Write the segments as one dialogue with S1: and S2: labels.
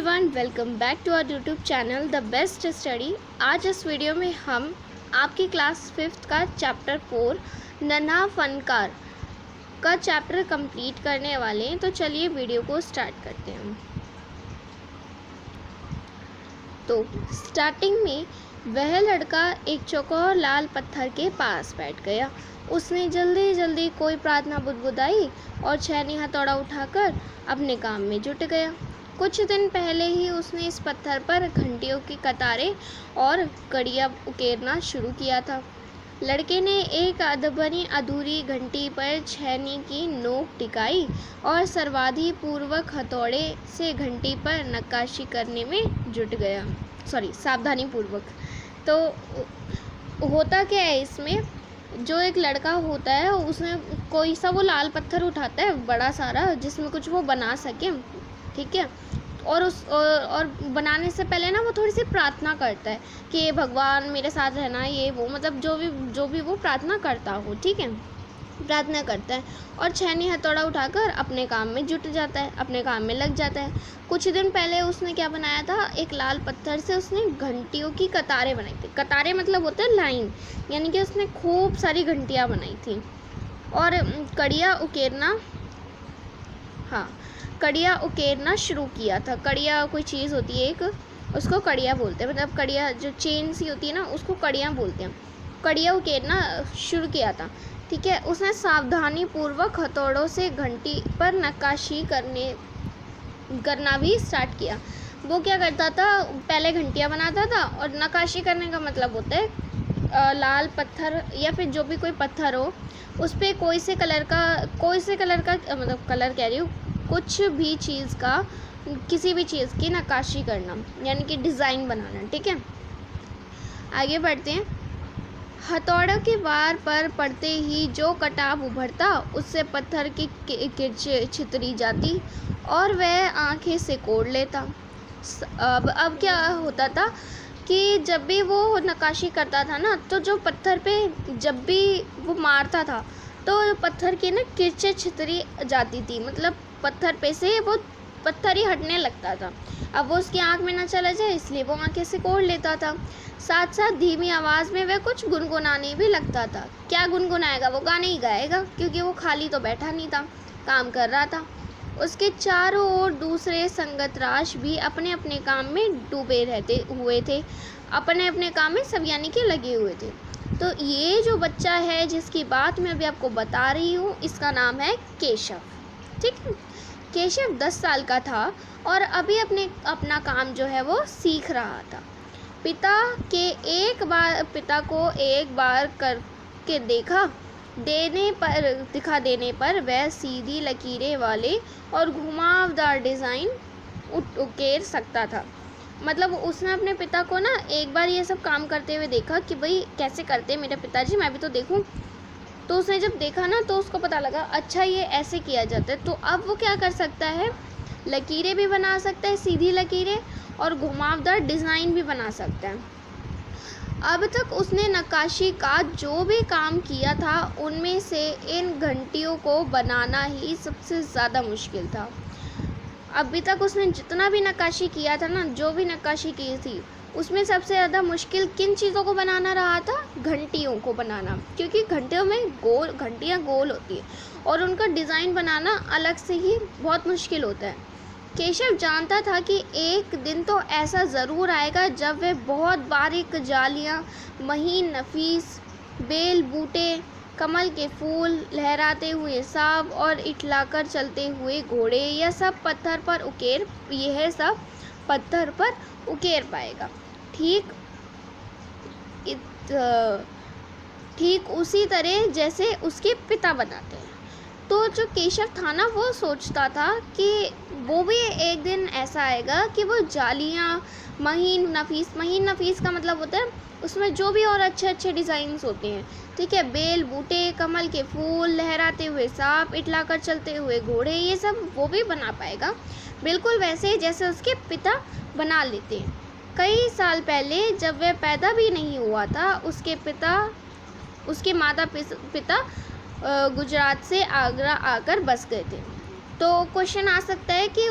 S1: Everyone, welcome back to our YouTube channel the best study. आज इस video में हम आपकी क्लास 5th का चैप्टर 4 नन्हा फनकार का चैप्टर कंप्लीट करने वाले हैं। तो चलिए वीडियो को स्टार्ट करते हैं। तो स्टार्टिंग में वह लड़का एक चौकोर लाल पत्थर के पास बैठ गया। उसने जल्दी जल्दी कोई प्रार्थना बुदबुदाई और छेनी हथौड़ा उठाकर अपने काम में जुट गया। कुछ दिन पहले ही उसने इस पत्थर पर घंटियों की कतारें और कड़ियाँ उकेरना शुरू किया था। लड़के ने एक अधबनी अधूरी घंटी पर छेनी की नोक टिकाई और सावधानीपूर्वक हथौड़े से घंटी पर नक्काशी करने में जुट गया। सावधानीपूर्वक। तो होता क्या है, इसमें जो एक लड़का होता है उसने कोई सा वो लाल पत्थर उठाता है बड़ा सारा, जिसमें कुछ वो बना सके, ठीक है। और बनाने से पहले ना वो थोड़ी सी प्रार्थना करता है कि भगवान मेरे साथ रहना, ये वो, मतलब जो भी वो प्रार्थना करता हो, ठीक है, प्रार्थना करता है। और छेनी हथौड़ा उठाकर अपने काम में जुट जाता है, अपने काम में लग जाता है। कुछ दिन पहले उसने क्या बनाया था, एक लाल पत्थर से उसने घंटियों की कतारें बनाई थी। कतारें मतलब होते हैं लाइन, यानी कि उसने खूब सारी घंटियाँ बनाई थी। और कड़ियाँ उकेरना शुरू किया था। कड़ियाँ कोई चीज़ होती है एक, उसको कड़ियाँ बोलते हैं, मतलब कड़ियाँ जो चेन सी होती है ना, उसको कड़ियाँ बोलते हैं। कड़ियाँ उकेरना शुरू किया था, ठीक है। उसने सावधानीपूर्वक हथौड़ों से घंटी पर नक्काशी करना भी स्टार्ट किया। वो क्या करता था, पहले घंटियाँ बनाता था, और नक्काशी करने का मतलब होता है लाल पत्थर या फिर जो भी कोई पत्थर हो उस पर कोई से कलर का मतलब कलर कह रही हूँ, कुछ भी चीज़ का, किसी भी चीज़ की नक्काशी करना, यानी कि डिज़ाइन बनाना, ठीक है। आगे बढ़ते हैं। हथौड़ों के वार पर पड़ते ही जो कटाव उभरता उससे पत्थर की किरचें छितरी जाती और वह आंखें सिकोड़ लेता। अब क्या होता था कि जब भी वो नक्काशी करता था ना, तो जो पत्थर पे जब भी वो मारता था तो पत्थर की ना किरचें छितरी जाती थी, मतलब पत्थर पे से वो पत्थर ही हटने लगता था। अब वो उसकी आँख में ना चला जाए इसलिए वो आंखें सिकोड़ लेता था। साथ साथ धीमी आवाज़ में वह कुछ गुनगुनाने भी लगता था। क्या गुनगुनाएगा, वो गाने ही गाएगा, क्योंकि वो खाली तो बैठा नहीं था, काम कर रहा था। उसके चारों ओर दूसरे संगतराश भी अपने अपने काम में डूबे रहते हुए थे, अपने अपने काम में सब यानी कि लगे हुए थे। तो ये जो बच्चा है जिसकी बात मैं अभी आपको बता रही हूँ, इसका नाम है केशव, ठीक है। केशव 10 साल का था और अभी अपना काम जो है वो सीख रहा था। पिता को एक बार करके दिखा देने पर वह सीधी लकीरें वाले और घुमावदार डिज़ाइन उकेर सकता था। मतलब उसने अपने पिता को ना एक बार ये सब काम करते हुए देखा कि भाई कैसे करते मेरे पिताजी, मैं भी तो देखूं। तो उसने जब देखा ना तो उसको पता लगा, अच्छा ये ऐसे किया जाता है। तो अब वो क्या कर सकता है, लकीरें भी बना सकता है, सीधी लकीरें, और घुमावदार डिज़ाइन भी बना सकता है। अब तक उसने नक्काशी का जो भी काम किया था उनमें से इन घंटियों को बनाना ही सबसे ज़्यादा मुश्किल था। अभी तक उसने जितना भी नक्काशी किया था ना, जो भी नक्काशी की थी, उसमें सबसे ज़्यादा मुश्किल किन चीज़ों को बनाना रहा था, घंटियों को बनाना, क्योंकि घंटियों में घंटियाँ गोल होती है और उनका डिज़ाइन बनाना अलग से ही बहुत मुश्किल होता है। केशव जानता था कि एक दिन तो ऐसा ज़रूर आएगा जब वह बहुत बारीक जालियाँ, महीन नफीस बेल बूटे, कमल के फूल, लहराते हुए सांप और इठलाकर चलते हुए घोड़े, यह सब पत्थर पर उकेर पाएगा। ठीक उसी तरह जैसे उसके पिता बनाते हैं। तो जो केशव था ना, वो सोचता था कि वो भी एक दिन ऐसा आएगा कि वो जालियाँ, महीन नफीस का मतलब होता है उसमें जो भी और अच्छे अच्छे डिज़ाइंस होते हैं, ठीक है, बेल बूटे, कमल के फूल, लहराते हुए सांप, इठलाकर चलते हुए घोड़े, ये सब वो भी बना पाएगा, बिल्कुल वैसे जैसे उसके पिता बना लेते हैं। कई साल पहले जब वह पैदा भी नहीं हुआ था, उसके माता पिता गुजरात से आगरा आकर बस गए थे। तो क्वेश्चन आ सकता है कि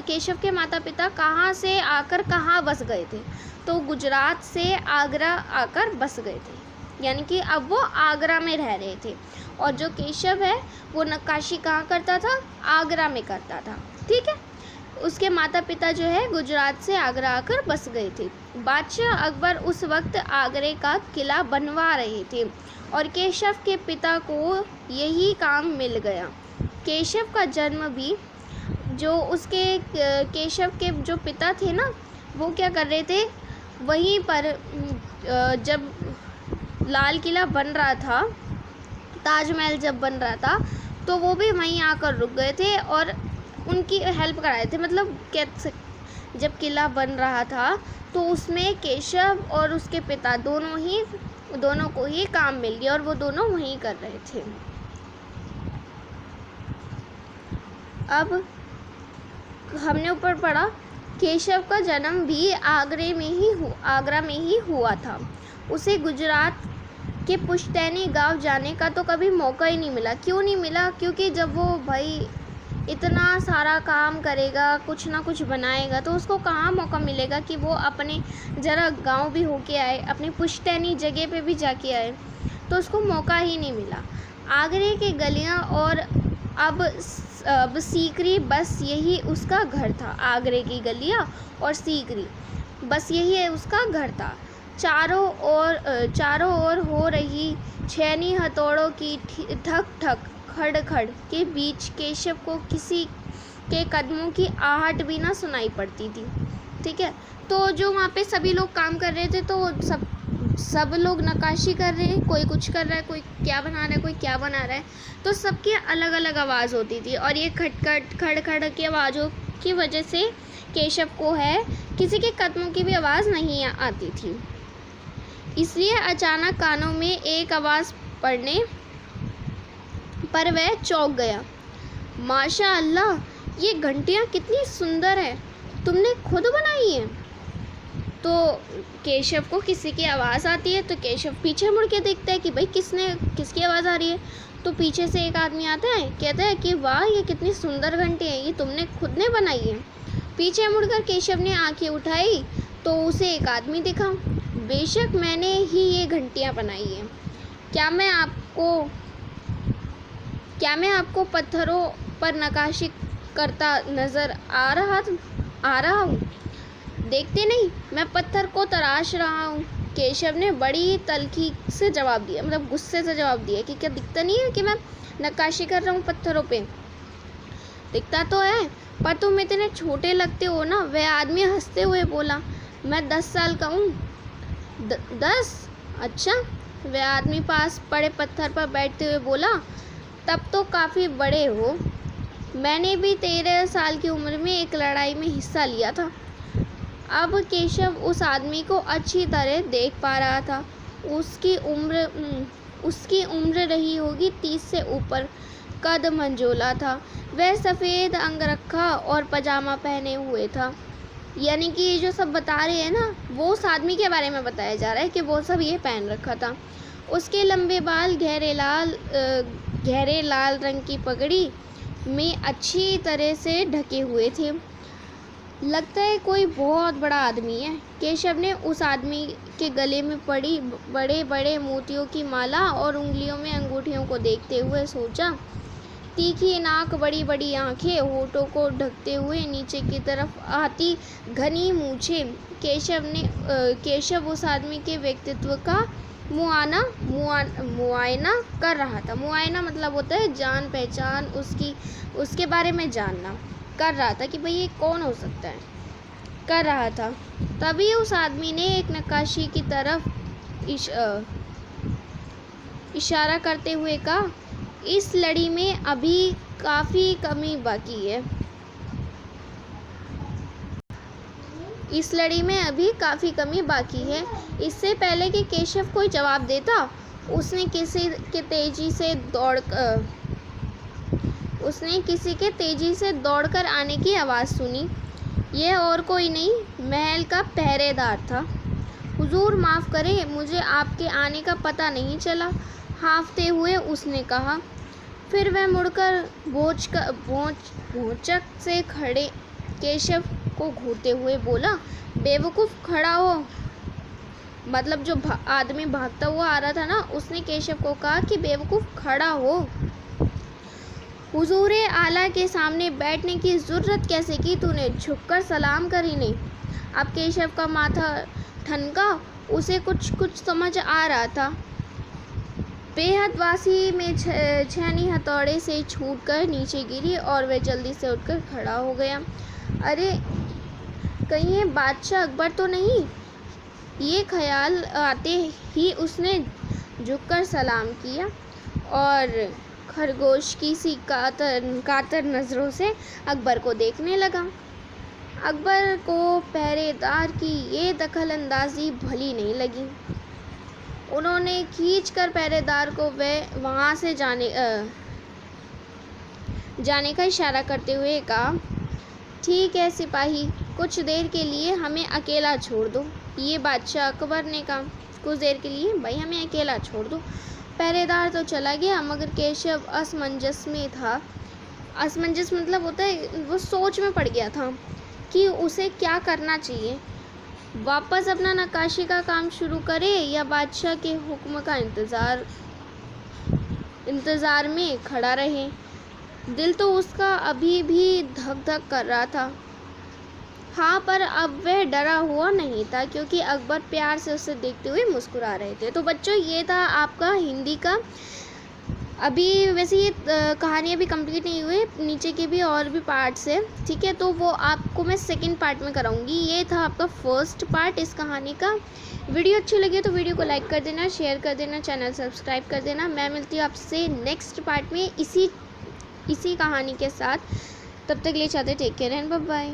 S1: केशव के माता पिता कहाँ से आकर कहाँ बस गए थे। तो गुजरात से आगरा आकर बस गए थे, यानी कि अब वो आगरा में रह रहे थे। और जो केशव है वो नक्काशी कहाँ करता था, आगरा में करता था। ठीक है, उसके माता पिता जो है गुजरात से आगरा आकर बस गए थे। बादशाह अकबर उस वक्त आगरे का किला बनवा रहे थे और केशव के पिता को यही काम मिल गया। केशव का जन्म भी जो उसके केशव के जो पिता थे ना, वो क्या कर रहे थे, वहीं पर जब लाल किला बन रहा था, ताजमहल जब बन रहा था, तो वो भी वहीं आकर रुक गए थे और उनकी हेल्प कराए थे। मतलब जब किला बन रहा था तो उसमें केशव और उसके पिता दोनों को ही काम मिल गया और वो दोनों वहीं कर रहे थे। अब हमने ऊपर पढ़ा केशव का जन्म भी आगरा में ही हुआ था। उसे गुजरात के पुश्तैनी गांव जाने का तो कभी मौका ही नहीं मिला। क्यों नहीं मिला? क्योंकि जब वो भाई इतना सारा काम करेगा, कुछ ना कुछ बनाएगा, तो उसको कहाँ मौका मिलेगा कि वो अपने ज़रा गांव भी होके आए, अपनी पुश्तैनी जगह पे भी जाके आए। तो उसको मौका ही नहीं मिला। आगरे की गलियां और अब सीकरी, बस यही उसका घर था। आगरे की गलियां और सीकरी, बस यही उसका घर था। चारों ओर हो रही छेनी हथौड़ों की ठक ठक खड़ खड़ के बीच केशव को किसी के कदमों की आहट भी ना सुनाई पड़ती थी। ठीक है, तो जो वहाँ पे सभी लोग काम कर रहे थे, तो सब लोग नक्काशी कर रहे हैं, कोई कुछ कर रहा है, कोई क्या बना रहा है, कोई क्या बना रहा है, तो सबकी अलग अलग आवाज़ होती थी। और ये खटखट खड़ की आवाज़ों की वजह से केशव को है किसी के कदमों की भी आवाज़ नहीं आती थी। इसलिए अचानक कानों में एक आवाज़ पड़ने पर वह चौंक गया। माशा अल्लाह, ये घंटियाँ कितनी सुंदर है, तुमने खुद बनाई है? तो केशव को किसी की आवाज़ आती है, तो केशव पीछे मुड़ के देखता है कि भाई किसकी आवाज़ आ रही है। तो पीछे से एक आदमी आता है, कहता है कि वाह, ये कितनी सुंदर घंटी है, ये तुमने खुद ने बनाई है। पीछे मुड़कर केशव ने आंखें उठाई तो उसे एक आदमी दिखा। बेशक मैंने ही ये घंटियाँ बनाई हैं। क्या मैं आपको पत्थरों पर नक्काशी करता नज़र आ रहा हूँ? देखते नहीं, मैं पत्थर को तराश रहा हूँ। केशव ने बड़ी तल्खी से जवाब दिया, मतलब गुस्से से जवाब दिया कि क्या दिखता नहीं है कि मैं नक्काशी कर रहा हूँ पत्थरों पे? दिखता तो है, पर तुम इतने छोटे लगते हो ना। वह आदमी हंसते हुए बोला, मैं 10 साल का हूँ। 10? अच्छा। वह आदमी पास पड़े पत्थर पर बैठते हुए बोला, तब तो काफ़ी बड़े हो। मैंने भी 13 साल की उम्र में एक लड़ाई में हिस्सा लिया था। अब केशव उस आदमी को अच्छी तरह देख पा रहा था। उसकी उम्र रही होगी 30 से ऊपर। कद मंझोला था। वह सफ़ेद अंगरखा और पजामा पहने हुए था। यानी कि ये जो सब बता रहे हैं ना, वो उस आदमी के बारे में बताया जा रहा है कि वो सब ये पहन रखा था। उसके लंबे बाल गहरे लाल रंग की पगड़ी में अच्छी तरह से ढके हुए थे। लगता है कोई बहुत बड़ा आदमी है। केशव ने उस आदमी के गले में पड़ी बड़े बड़े मोतियों की माला और उंगलियों में अंगूठियों को देखते हुए सोचा। तीखी नाक, बड़ी बड़ी आंखें, होठों को ढकते हुए नीचे की तरफ आती घनी मूछें। केशव उस आदमी के व्यक्तित्व का मुआयना कर रहा था। मुआयना मतलब होता है जान पहचान, उसके बारे में जानना। कर रहा था कि भाई ये कौन हो सकता है, कर रहा था। तभी उस आदमी ने एक नक्काशी की तरफ इशारा करते हुए कहा, इस लड़ी में अभी काफ़ी कमी बाकी है। इस लड़ी में अभी काफ़ी कमी बाकी है। इससे पहले कि केशव कोई जवाब देता, उसने किसी के तेजी से दौड़कर आने की आवाज़ सुनी। यह और कोई नहीं, महल का पहरेदार था। हुजूर माफ़ करें, मुझे आपके आने का पता नहीं चला, हाँफते हुए उसने कहा। फिर वह मुड़कर भौचक से खड़े केशव को घूरते हुए बोला, बेवकूफ़ खड़ा हो। मतलब जो आदमी भागता हुआ आ रहा था ना, उसने केशव को कहा कि बेवकूफ़ खड़ा हो। हुजूरे आला के सामने बैठने की ज़रूरत कैसे की तूने? झुककर सलाम कर ही नहीं। अब केशव का माथा ठनका, उसे कुछ समझ आ रहा था। बेहद वासी में छेनी हथौड़े से छूटकर नीचे गिरी और वह जल्दी से उठकर खड़ा हो गया। अरे कहीं ये बादशाह अकबर तो नहीं? ये ख्याल आते ही उसने झुककर सलाम किया और खरगोश की सी कातर नज़रों से अकबर को देखने लगा। अकबर को पहरेदार की ये दखल अंदाज़ी भली नहीं लगी। उन्होंने खींचकर पहरेदार को वहाँ से जाने का इशारा करते हुए कहा, ठीक है सिपाही, कुछ देर के लिए हमें अकेला छोड़ दो। ये बादशाह अकबर ने कहा, कुछ देर के लिए भाई हमें अकेला छोड़ दो। पहरेदार तो चला गया, मगर केशव असमंजस में था। असमंजस मतलब होता है, वो सोच में पड़ गया था कि उसे क्या करना चाहिए। वापस अपना नक्काशी का काम शुरू करे या बादशाह के हुक्म का इंतज़ार में खड़ा रहे। दिल तो उसका अभी भी धक धक कर रहा था। हाँ, पर अब वह डरा हुआ नहीं था, क्योंकि अकबर प्यार से उसे देखते हुए मुस्कुरा रहे थे। तो बच्चों, ये था आपका हिंदी का। अभी वैसे ये कहानी अभी कंप्लीट नहीं हुई, नीचे के भी और भी पार्ट्स है, ठीक है। तो वो आपको मैं सेकंड पार्ट में कराऊंगी। ये था आपका फर्स्ट पार्ट इस कहानी का। वीडियो अच्छी लगी तो वीडियो को लाइक कर देना, शेयर कर देना, चैनल सब्सक्राइब कर देना। मैं मिलती हूँ आपसे नेक्स्ट पार्ट में इसी कहानी के साथ। तब तक के लिए चाहते take care and bye bye.